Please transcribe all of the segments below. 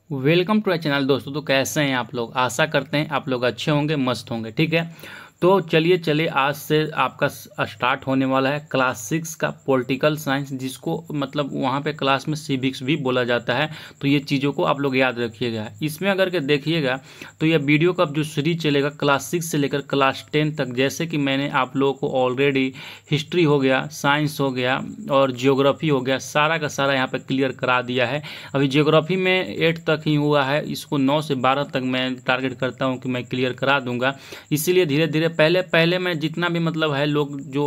Welcome to channel दोस्तों। तो कैसे हैं आप लोग? आशा करते हैं आप लोग अच्छे होंगे, मस्त होंगे। ठीक है, तो चलिए आज से आपका स्टार्ट होने वाला है क्लास 6 का पॉलिटिकल साइंस, जिसको मतलब वहाँ पे क्लास में सिविक्स भी बोला जाता है। तो ये चीज़ों को आप लोग याद रखिएगा। इसमें अगर के देखिएगा तो ये वीडियो का जो सीरीज चलेगा क्लास 6 से लेकर क्लास 10 तक, जैसे कि मैंने आप लोगों को ऑलरेडी हिस्ट्री हो गया, साइंस हो गया और जियोग्राफी हो गया, सारा का सारा यहाँ पर क्लियर करा दिया है। अभी जियोग्राफी में 8 तक ही हुआ है, इसको 9 से 12 तक मैं टारगेट करता हूँ कि मैं क्लियर करा दूंगा। इसीलिए धीरे धीरे पहले मैं जितना भी मतलब है लोग जो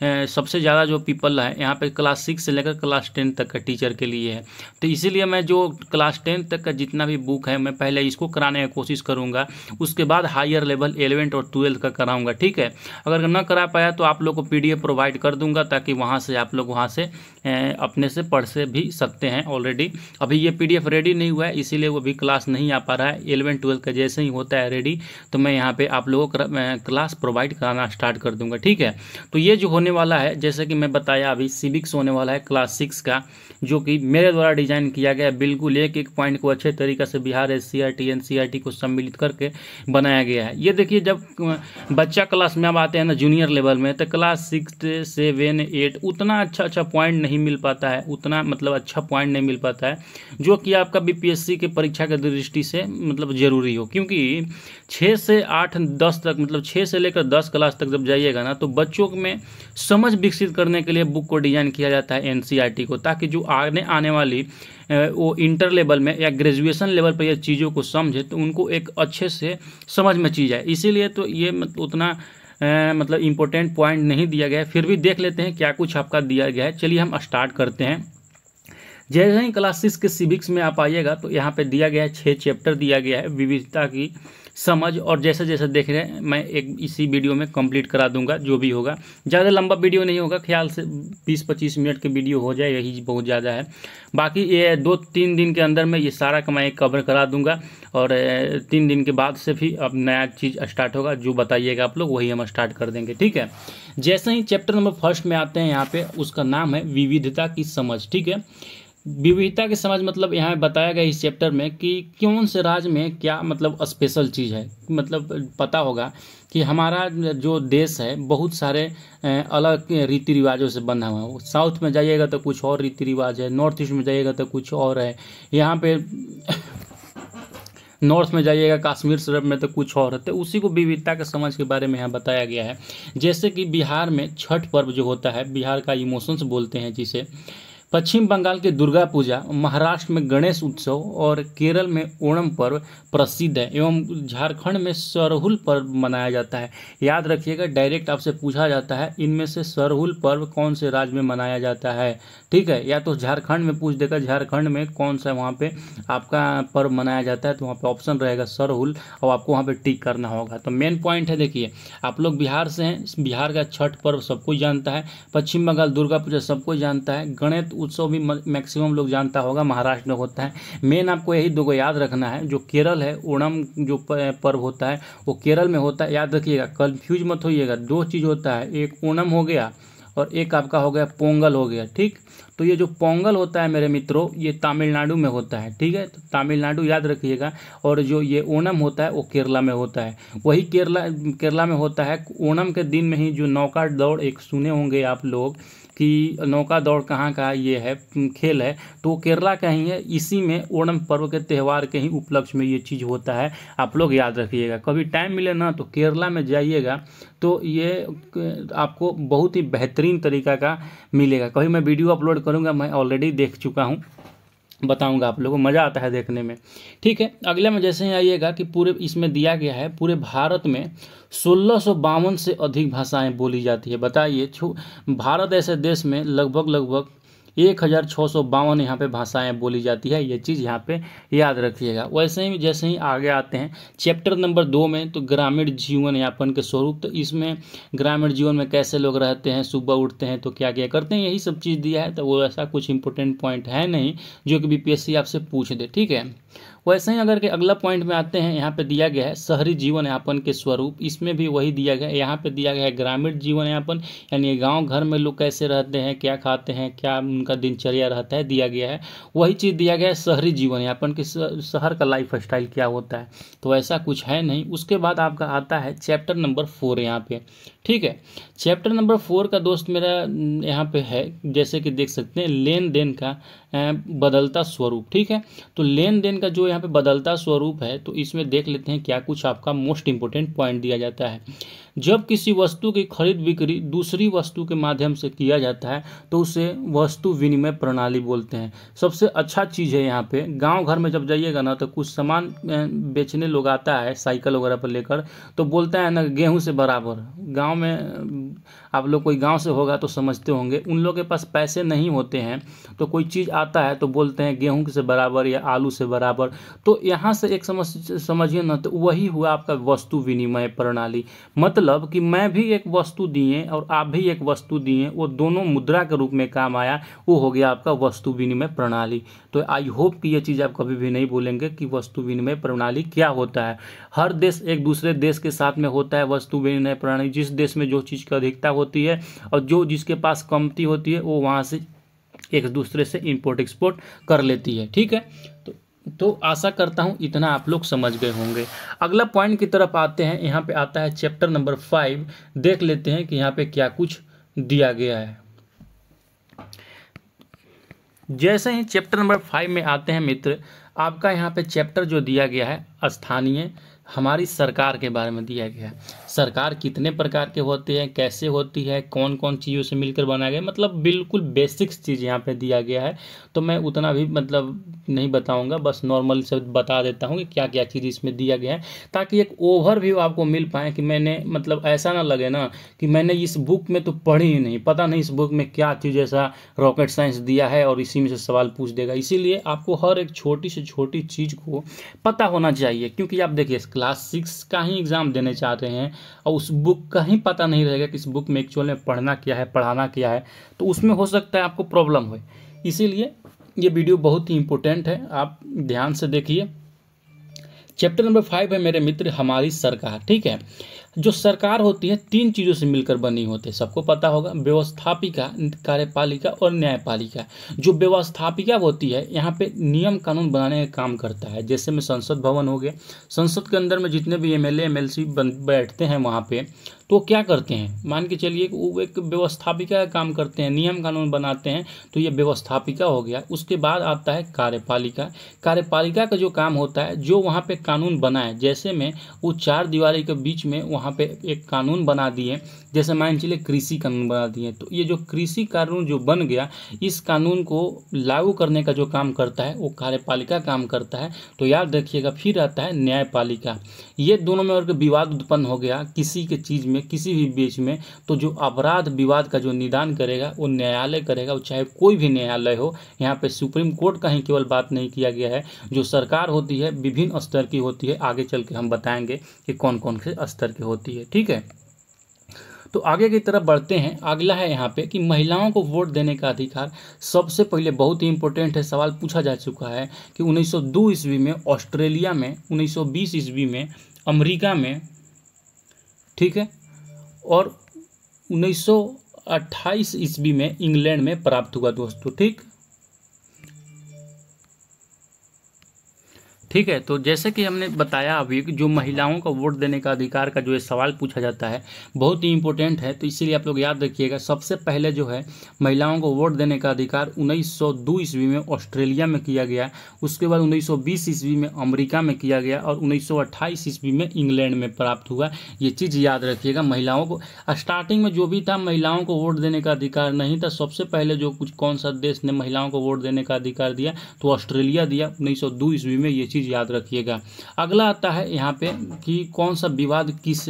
सबसे ज़्यादा जो पीपल है यहाँ पे क्लास 6 से लेकर क्लास 10 तक का टीचर के लिए है। तो इसीलिए मैं जो क्लास 10 तक का जितना भी बुक है मैं पहले इसको कराने की कोशिश करूँगा, उसके बाद हायर लेवल 11th और 12th का कराऊँगा। ठीक है, अगर न करा पाया तो आप लोग को PDF प्रोवाइड कर दूंगा, ताकि वहाँ से आप लोग वहाँ से अपने से पढ़ से भी सकते हैं। ऑलरेडी अभी ये PDF रेडी नहीं हुआ है, इसीलिए वो भी क्लास नहीं आ पा रहा है। 11th-12th का जैसे ही होता है रेडी तो मैं यहाँ पे आप लोगों को क्लास प्रोवाइड कराना स्टार्ट कर दूंगा। ठीक है, तो ये जो होने वाला है, जैसे कि मैं बताया अभी सिविक्स होने वाला है क्लास 6 का, जो कि मेरे द्वारा डिजाइन किया गया है। बिल्कुल एक एक पॉइंट को अच्छे तरीके से बिहार SCRT NCRT को सम्मिलित करके बनाया गया है। ये देखिए, जब बच्चा क्लास में अब आते हैं ना जूनियर लेवल में, तो क्लास 6 7 8 उतना अच्छा पॉइंट नहीं मिल पाता है, उतना मतलब अच्छा पॉइंट नहीं मिल पाता है जो कि आपका BPSC के परीक्षा के दृष्टि से मतलब जरूरी हो। क्योंकि 6 से 8 10 तक मतलब 6 से लेकर 10 क्लास तक जब जाइएगा ना, तो बच्चों में समझ विकसित करने के लिए बुक को डिजाइन किया जाता है NCRT को, ताकि जो आने वाली वो इंटर लेवल में या ग्रेजुएशन लेवल पर ये चीज़ों को समझे तो उनको एक अच्छे से समझ में चीज़ आए। इसीलिए तो ये उतना मतलब इम्पोर्टेंट पॉइंट नहीं दिया गया है। फिर भी देख लेते हैं क्या कुछ आपका दिया गया है। चलिए हम स्टार्ट करते हैं। जैसे ही क्लास 6 के सिविक्स में आप आइएगा तो यहाँ पे दिया गया है 6 चैप्टर दिया गया है विविधता की समझ, और जैसे जैसे देख रहे हैं मैं एक इसी वीडियो में कंप्लीट करा दूंगा। जो भी होगा ज़्यादा लंबा वीडियो नहीं होगा, ख्याल से 20-25 मिनट के वीडियो हो जाए, यही बहुत ज़्यादा है। बाकी ये 2-3 दिन के अंदर में ये सारा का मैं कवर करा दूंगा, और 3 दिन के बाद से भी अब नया चीज़ स्टार्ट होगा। जो बताइएगा आप लोग वही हम स्टार्ट कर देंगे। ठीक है, जैसे ही चैप्टर नंबर 1 में आते हैं, यहाँ पे उसका नाम है विविधता की समझ। ठीक है, विविधता की समझ मतलब यहाँ बताया गया इस चैप्टर में कि कौन से राज्य में क्या मतलब स्पेशल चीज़ है। मतलब पता होगा कि हमारा जो देश है बहुत सारे अलग रीति रिवाजों से बना हुआ है। साउथ में जाइएगा तो कुछ और रीति रिवाज है, नॉर्थ ईस्ट में जाइएगा तो कुछ और है, यहाँ पे नॉर्थ में जाइएगा कश्मीर तरफ में तो कुछ और है। तो उसी को विविधता के समझ के बारे में यहाँ बताया गया है। जैसे कि बिहार में छठ पर्व जो होता है, बिहार का इमोशंस बोलते हैं जिसे, पश्चिम बंगाल के दुर्गा पूजा, महाराष्ट्र में गणेश उत्सव और केरल में ओणम पर्व प्रसिद्ध है, एवं झारखंड में सरहुल पर्व मनाया जाता है। याद रखिएगा, डायरेक्ट आपसे पूछा जाता है इनमें से सरहुल पर्व कौन से राज्य में मनाया जाता है। ठीक है, या तो झारखंड में पूछ देगा झारखंड में कौन सा वहाँ पे आपका पर्व मनाया जाता है, तो वहाँ पे ऑप्शन रहेगा सरहुल, और आपको वहाँ पे टिक करना होगा। तो मेन पॉइंट है, देखिए आप लोग बिहार से हैं, बिहार का छठ पर्व सबको जानता है, पश्चिम बंगाल दुर्गा पूजा सबको जानता है, गणेश उत्सव भी मैक्सिमम लोग जानता होगा, महाराष्ट्र में होता है। मेन आपको यही दो को याद रखना है। जो केरल है, ओणम जो पर्व होता है वो केरल में होता है, याद रखिएगा, कंफ्यूज मत होइएगा। 2 चीज़ होता है, एक ओणम हो गया और एक आपका हो गया पोंगल हो गया। ठीक, तो ये जो पोंगल होता है मेरे मित्रों, ये तमिलनाडु में होता है। ठीक है, तो तमिलनाडु याद रखिएगा, और जो ये ओणम होता है वो केरला में होता है। वही केरला में होता है। ओणम के दिन में ही जो नौका दौड़ एक सुने होंगे आप लोग कि नौका दौड़ कहाँ का ये है खेल है, तो केरला का ही है। इसी में ओणम पर्व के त्यौहार के ही उपलक्ष्य में ये चीज़ होता है। आप लोग याद रखिएगा, कभी टाइम मिले ना तो केरला में जाइएगा, तो ये आपको बहुत ही बेहतरीन तरीका का मिलेगा। कभी मैं वीडियो अपलोड करूँगा, मैं ऑलरेडी देख चुका हूँ, बताऊंगा आप लोगों को, मज़ा आता है देखने में। ठीक है, अगले में जैसे ही आइएगा कि पूरे इसमें दिया गया है पूरे भारत में 1652 से अधिक भाषाएं बोली जाती है। बताइए, भारत ऐसे देश में लगभग 1652 यहाँ पे भाषाएं बोली जाती है। ये चीज़ यहाँ पे याद रखिएगा। वैसे ही जैसे ही आगे आते हैं चैप्टर नंबर 2 में, तो ग्रामीण जीवन यापन के स्वरूप। तो इसमें ग्रामीण जीवन में कैसे लोग रहते हैं, सुबह उठते हैं तो क्या क्या करते हैं, यही सब चीज़ दिया है। तो वो ऐसा कुछ इंपॉर्टेंट पॉइंट है नहीं जो कि BPSC आपसे पूछ दे। ठीक है, वैसे ही अगर के अगला पॉइंट में आते हैं, यहाँ पे दिया गया है शहरी जीवन यापन के स्वरूप। इसमें भी वही दिया गया है। यहाँ पे दिया गया है ग्रामीण जीवन यापन, यानी गांव घर में लोग कैसे रहते हैं, क्या खाते हैं, क्या उनका दिनचर्या रहता है दिया गया है, वही चीज़ दिया गया है शहरी जीवन यापन के शहर का लाइफ स्टाइल क्या होता है, तो ऐसा कुछ है नहीं। उसके बाद आपका आता है चैप्टर नंबर 4 यहाँ पे, ठीक है। चैप्टर नंबर 4 का दोस्त मेरा यहाँ पे है, जैसे कि देख सकते हैं लेन देन का बदलता स्वरूप, ठीक है। तो लेन देन का जो यहाँ पे बदलता स्वरूप है, तो इसमें देख लेते हैं क्या कुछ आपका मोस्ट इंपोर्टेंट पॉइंट दिया जाता है। जब किसी वस्तु की खरीद बिक्री दूसरी वस्तु के माध्यम से किया जाता है तो उसे वस्तु विनिमय प्रणाली बोलते हैं। सबसे अच्छा चीज़ है यहाँ पे, गांव घर में जब जाइएगा ना तो कुछ सामान बेचने लोग आता है साइकिल वगैरह पर लेकर, तो बोलता है ना गेहूं से बराबर। गांव में आप लोग कोई गांव से होगा तो समझते होंगे, उन लोग के पास पैसे नहीं होते हैं तो कोई चीज़ आता है तो बोलते हैं गेहूं से बराबर या आलू से बराबर। तो यहाँ से एक समझिए ना, तो वही हुआ आपका वस्तु विनिमय प्रणाली। मतलब कि मैं भी एक वस्तु दिए और आप भी एक वस्तु दिए, वो दोनों मुद्रा के रूप में काम आया, वो हो गया आपका वस्तु विनिमय प्रणाली। तो आई होप कि ये चीज़ आप कभी भी नहीं भूलेंगे कि वस्तु विनिमय प्रणाली क्या होता है। हर देश एक दूसरे देश के साथ में होता है वस्तु विनिमय प्रणाली। जिस देश में जो चीज़ की अधिकता होती है और जो जिसके पास कमती होती है वो वहाँ से एक दूसरे से इंपोर्ट एक्सपोर्ट कर लेती है, ठीक है। तो आशा करता हूँ इतना आप लोग समझ गए होंगे। अगला पॉइंट की तरफ आते हैं, यहाँ पे आता है चैप्टर नंबर 5। देख लेते हैं कि यहाँ पे क्या कुछ दिया गया है। जैसे ही चैप्टर नंबर 5 में आते हैं मित्र, आपका यहाँ पे चैप्टर जो दिया गया है स्थानीय हमारी सरकार के बारे में दिया गया है। सरकार कितने प्रकार के होते हैं, कैसे होती है, कौन कौन चीज़ों से मिलकर बनाया गया, मतलब बिल्कुल बेसिक्स चीज़ यहाँ पे दिया गया है। तो मैं उतना भी मतलब नहीं बताऊंगा, बस नॉर्मल से बता देता हूँ कि क्या क्या चीज़ इसमें दिया गया है, ताकि एक ओवरव्यू आपको मिल पाए कि मैंने मतलब ऐसा ना लगे ना कि मैंने इस बुक में तो पढ़ी ही नहीं, पता नहीं इस बुक में क्या चीज़ ऐसा रॉकेट साइंस दिया है और इसी में से सवाल पूछ देगा। इसीलिए आपको हर एक छोटी से छोटी चीज़ को पता होना चाहिए, क्योंकि आप देखिए क्लास 6 का ही एग्ज़ाम देने चाहते हैं और उस बुक का ही पता नहीं रहेगा कि इस बुक में एक्चुअल में पढ़ना क्या है, पढ़ाना क्या है, तो उसमें हो सकता है आपको प्रॉब्लम हो। इसीलिए ये वीडियो बहुत ही इंपॉर्टेंट है, आप ध्यान से देखिए। चैप्टर नंबर 5 है मेरे मित्र हमारी सरकार, ठीक है। जो सरकार होती है 3 चीज़ों से मिलकर बनी होती है, सबको पता होगा, व्यवस्थापिका, कार्यपालिका और न्यायपालिका। जो व्यवस्थापिका होती है यहाँ पे नियम कानून बनाने का काम करता है। जैसे में संसद भवन हो गया, संसद के अंदर में जितने भी एमएलए एमएलसी बैठते हैं वहाँ पे, तो क्या करते हैं, मान के चलिए वो एक व्यवस्थापिका का काम करते हैं, नियम कानून बनाते हैं, तो ये व्यवस्थापिका हो गया। उसके बाद आता है कार्यपालिका। कार्यपालिका का जो काम होता है, जो वहाँ पे कानून बनाए, जैसे में वो 4 दीवारी के बीच में वहाँ पे एक कानून बना दिए, जैसे मान चलिए कृषि कानून बना दिए, तो ये जो कृषि कानून जो बन गया, इस कानून को लागू करने का जो काम करता है वो कार्यपालिका काम करता है। तो याद रखिएगा। फिर आता है न्यायपालिका। ये दोनों में अगर विवाद उत्पन्न हो गया किसी के चीज़ में, किसी भी बीच में, तो जो अपराध विवाद का जो निदान करेगा वो न्यायालय करेगा, वो चाहे कोई भी न्यायालय हो। यहाँ पे सुप्रीम कोर्ट का ही केवल बात नहीं किया गया है। जो सरकार होती है विभिन्न स्तर की होती है, आगे चल के हम बताएंगे कि कौन कौन से स्तर की होती है, ठीक है। तो आगे की तरफ बढ़ते हैं। अगला है यहाँ पे कि महिलाओं को वोट देने का अधिकार। सबसे पहले बहुत ही इंपॉर्टेंट है, सवाल पूछा जा चुका है कि 1902 ईस्वी में ऑस्ट्रेलिया में, 1920 ईस्वी में अमेरिका में, ठीक है, और 1928 ईस्वी में इंग्लैंड में प्राप्त हुआ दोस्तों, ठीक है। तो जैसे कि हमने बताया अभी कि जो महिलाओं को वोट देने का अधिकार का जो ये सवाल पूछा जाता है बहुत ही इंपॉर्टेंट है, तो इसीलिए आप लोग याद रखिएगा। सबसे पहले जो है महिलाओं को वोट देने का अधिकार 1902 ईस्वी में ऑस्ट्रेलिया में किया गया, उसके बाद 1920 ईस्वी में अमेरिका में किया गया और 1928 ईस्वी में इंग्लैंड में प्राप्त हुआ। ये चीज़ याद रखिएगा। महिलाओं को स्टार्टिंग में जो भी था महिलाओं को वोट देने का अधिकार नहीं था। सबसे पहले जो कुछ कौन सा देश ने महिलाओं को वोट देने का अधिकार दिया, तो ऑस्ट्रेलिया दिया 1902 ईस्वी में। ये चीज़ याद रखिएगा। अगला आता है यहाँ पे कि कौन सा विवाद किस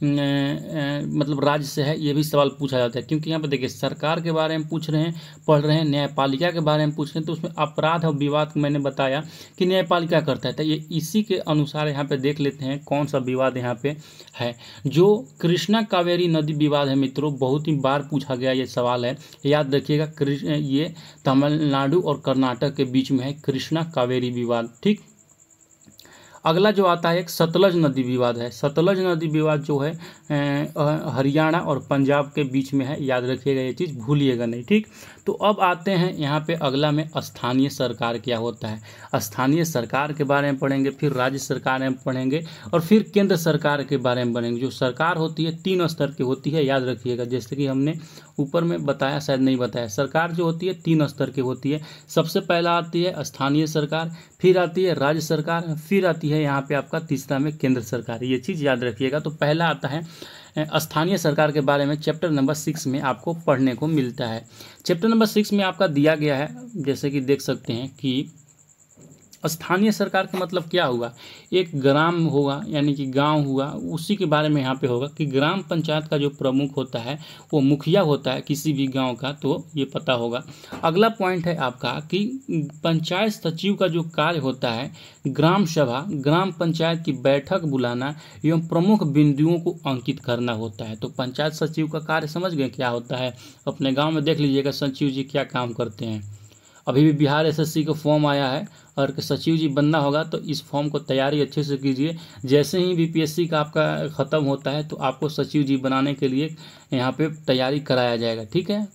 मतलब राज्य से है, ये भी सवाल पूछा जाता है, क्योंकि यहाँ पे देखिए सरकार के बारे में पूछ रहे हैं, पढ़ रहे हैं, न्यायपालिका के बारे में पूछ रहे हैं, तो उसमें अपराध और विवाद मैंने बताया कि न्यायपालिका करता है। तो ये इसी के अनुसार यहाँ पे देख लेते हैं कौन सा विवाद यहाँ पे है। जो कृष्णा कावेरी नदी विवाद है मित्रों, बहुत ही बार पूछा गया ये सवाल है, याद रखिएगा। ये तमिलनाडु और कर्नाटक के बीच में है कृष्णा कावेरी विवाद, ठीक। अगला जो आता है एक सतलज नदी विवाद है। सतलज नदी विवाद जो है हरियाणा और पंजाब के बीच में है, याद रखिएगा, ये चीज़ भूलिएगा नहीं, ठीक। तो अब आते हैं यहाँ पे अगला में स्थानीय सरकार क्या होता है। स्थानीय सरकार के बारे में पढ़ेंगे, फिर राज्य सरकार में पढ़ेंगे और फिर केंद्र सरकार के बारे में पढ़ेंगे। जो सरकार होती है 3 स्तर की होती है, याद रखिएगा, जैसे कि हमने ऊपर में बताया, शायद नहीं बताया। सरकार जो होती है 3 स्तर की होती है। सबसे पहला आती है स्थानीय सरकार, फिर आती है राज्य सरकार, फिर आती है यहाँ पे आपका तीसरा में केंद्र सरकार। ये चीज़ याद रखिएगा। तो पहला आता है स्थानीय सरकार के बारे में, चैप्टर नंबर 6 में आपको पढ़ने को मिलता है। चैप्टर नंबर 6 में आपका दिया गया है, जैसे कि देख सकते हैं कि स्थानीय सरकार का मतलब क्या हुआ। एक ग्राम होगा, यानी कि गांव हुआ, उसी के बारे में यहाँ पे होगा कि ग्राम पंचायत का जो प्रमुख होता है वो मुखिया होता है किसी भी गांव का, तो ये पता होगा। अगला पॉइंट है आपका कि पंचायत सचिव का जो कार्य होता है ग्राम सभा, ग्राम पंचायत की बैठक बुलाना एवं प्रमुख बिंदुओं को अंकित करना होता है। तो पंचायत सचिव का कार्य समझ गए क्या होता है। अपने गाँव में देख लीजिएगा सचिव जी क्या काम करते हैं। अभी भी बिहार एसएससी का फॉर्म आया है और सचिव जी बनना होगा, तो इस फॉर्म को तैयारी अच्छे से कीजिए। जैसे ही बीपीएससी का आपका ख़त्म होता है तो आपको सचिव जी बनाने के लिए यहाँ पे तैयारी कराया जाएगा, ठीक है।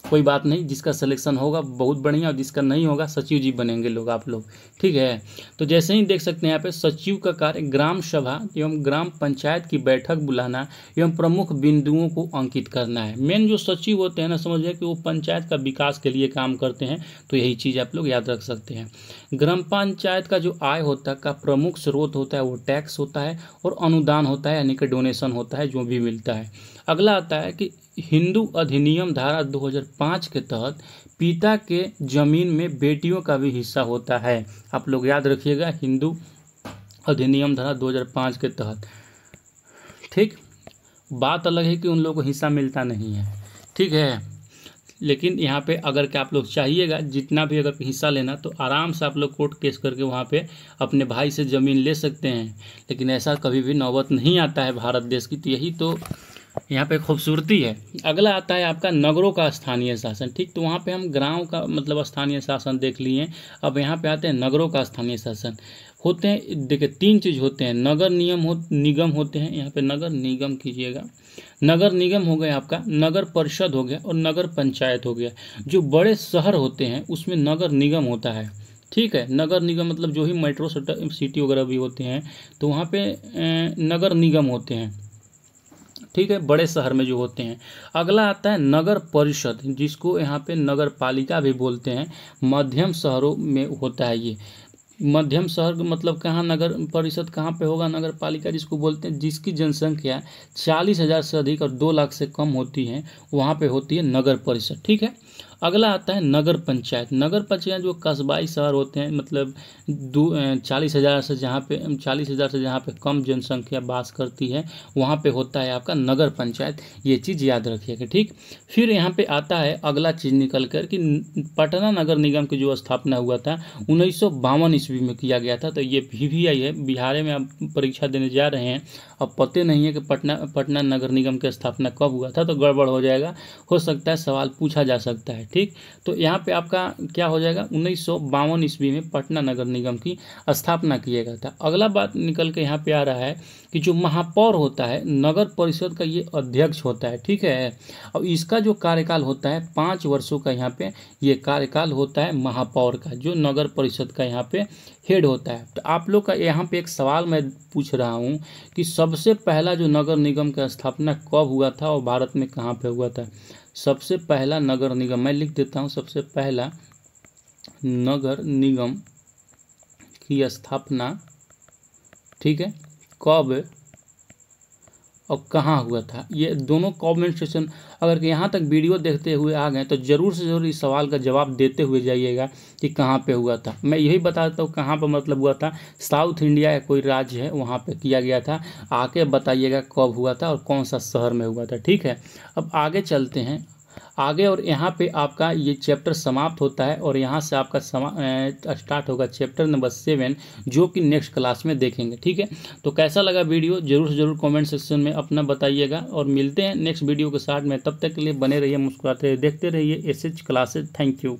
कोई बात नहीं, जिसका सिलेक्शन होगा बहुत बढ़िया, और जिसका नहीं होगा सचिव जी बनेंगे लोग, आप लोग, ठीक है। तो जैसे ही देख सकते हैं यहाँ पे सचिव का कार्य ग्राम सभा एवं ग्राम पंचायत की बैठक बुलाना एवं प्रमुख बिंदुओं को अंकित करना है। मेन जो सचिव होते हैं ना, समझिए कि वो पंचायत का विकास के लिए काम करते हैं, तो यही चीज़ आप लोग याद रख सकते हैं। ग्राम पंचायत का जो आय होता है का प्रमुख स्रोत होता है वो टैक्स होता है और अनुदान होता है, यानी कि डोनेशन होता है जो भी मिलता है। अगला आता है कि हिंदू अधिनियम धारा 2005 के तहत पिता के जमीन में बेटियों का भी हिस्सा होता है। आप लोग याद रखिएगा, हिंदू अधिनियम धारा 2005 के तहत, ठीक। बात अलग है कि उन लोगों को हिस्सा मिलता नहीं है, ठीक है। लेकिन यहाँ पे अगर क्या आप लोग चाहिएगा जितना भी अगर हिस्सा लेना, तो आराम से आप लोग कोर्ट केस करके वहाँ पे अपने भाई से ज़मीन ले सकते हैं। लेकिन ऐसा कभी भी नौबत नहीं आता है भारत देश की, तो यही तो यहाँ पे खूबसूरती है। अगला आता है आपका नगरों का स्थानीय शासन, ठीक। तो वहाँ पे हम गाँव का मतलब स्थानीय शासन देख लिए। अब यहाँ पे आते हैं नगरों का स्थानीय शासन। होते हैं, देखिए 3 चीज़ होते हैं, नगर निगम होते हैं। यहाँ पे नगर निगम कीजिएगा, नगर निगम हो गया आपका, नगर परिषद हो गया और नगर पंचायत हो गया। जो बड़े शहर होते हैं उसमें नगर निगम होता है, ठीक है। नगर निगम मतलब जो ही मेट्रो सिटी वगैरह भी होते हैं तो वहाँ पे नगर निगम होते हैं, ठीक है, बड़े शहर में जो होते हैं। अगला आता है नगर परिषद, जिसको यहाँ पे नगर पालिका भी बोलते हैं। मध्यम शहरों में होता है ये। मध्यम शहर मतलब कहाँ नगर परिषद कहाँ पे होगा, नगर पालिका जिसको बोलते हैं, जिसकी जनसंख्या 40,000 से अधिक और 2 लाख से कम होती है, वहाँ पे होती है नगर परिषद, ठीक है। अगला आता है नगर पंचायत। नगर पंचायत जो कस्बाई शहर होते हैं, मतलब 40,000 से जहाँ पे कम जनसंख्या वास करती है, वहाँ पे होता है आपका नगर पंचायत। ये चीज़ याद रखिएगा, ठीक। फिर यहाँ पे आता है अगला चीज़ निकल कर कि पटना नगर निगम की जो स्थापना हुआ था 1952 ईस्वी में किया गया था। तो ये PVI है, बिहार में आप परीक्षा देने जा रहे हैं, अब पते नहीं है कि पटना नगर निगम की स्थापना कब हुआ था, तो गड़बड़ हो जाएगा, हो सकता है सवाल पूछा जा सकता है, ठीक। तो यहाँ पे आपका क्या हो जाएगा, 1952 ईस्वी में पटना नगर निगम की स्थापना किया गया था। अगला बात निकल के यहाँ पे आ रहा है कि जो महापौर होता है नगर परिषद का, ये अध्यक्ष होता है, ठीक है। और इसका जो कार्यकाल होता है 5 वर्षों का, यहाँ पे ये कार्यकाल होता है महापौर का, जो नगर परिषद का यहाँ पे हेड होता है। तो आप लोग का यहाँ पे एक सवाल मैं पूछ रहा हूँ कि सबसे पहला जो नगर निगम का स्थापना कब हुआ था और भारत में कहाँ पे हुआ था। सबसे पहला नगर निगम मैं लिख देता हूँ, सबसे पहला नगर निगम की स्थापना, ठीक है, कब और कहाँ हुआ था। ये दोनों कमेंट सेक्शन, अगर यहाँ तक वीडियो देखते हुए आ गए तो ज़रूर से ज़रूर इस सवाल का जवाब देते हुए जाइएगा कि कहाँ पे हुआ था। मैं यही बता देता हूँ कहाँ पर मतलब हुआ था। साउथ इंडिया या कोई राज्य है वहाँ पे किया गया था, आके बताइएगा कब हुआ था और कौन सा शहर में हुआ था, ठीक है। अब आगे चलते हैं आगे, और यहाँ पे आपका ये चैप्टर समाप्त होता है और यहाँ से आपका स्टार्ट होगा चैप्टर नंबर 7, जो कि नेक्स्ट क्लास में देखेंगे, ठीक है। तो कैसा लगा वीडियो जरूर से जरूर कमेंट सेक्शन में अपना बताइएगा, और मिलते हैं नेक्स्ट वीडियो के साथ में। तब तक के लिए बने रहिए, मुस्कुराते रहिए, देखते रहिए SH क्लासेज। Thank you.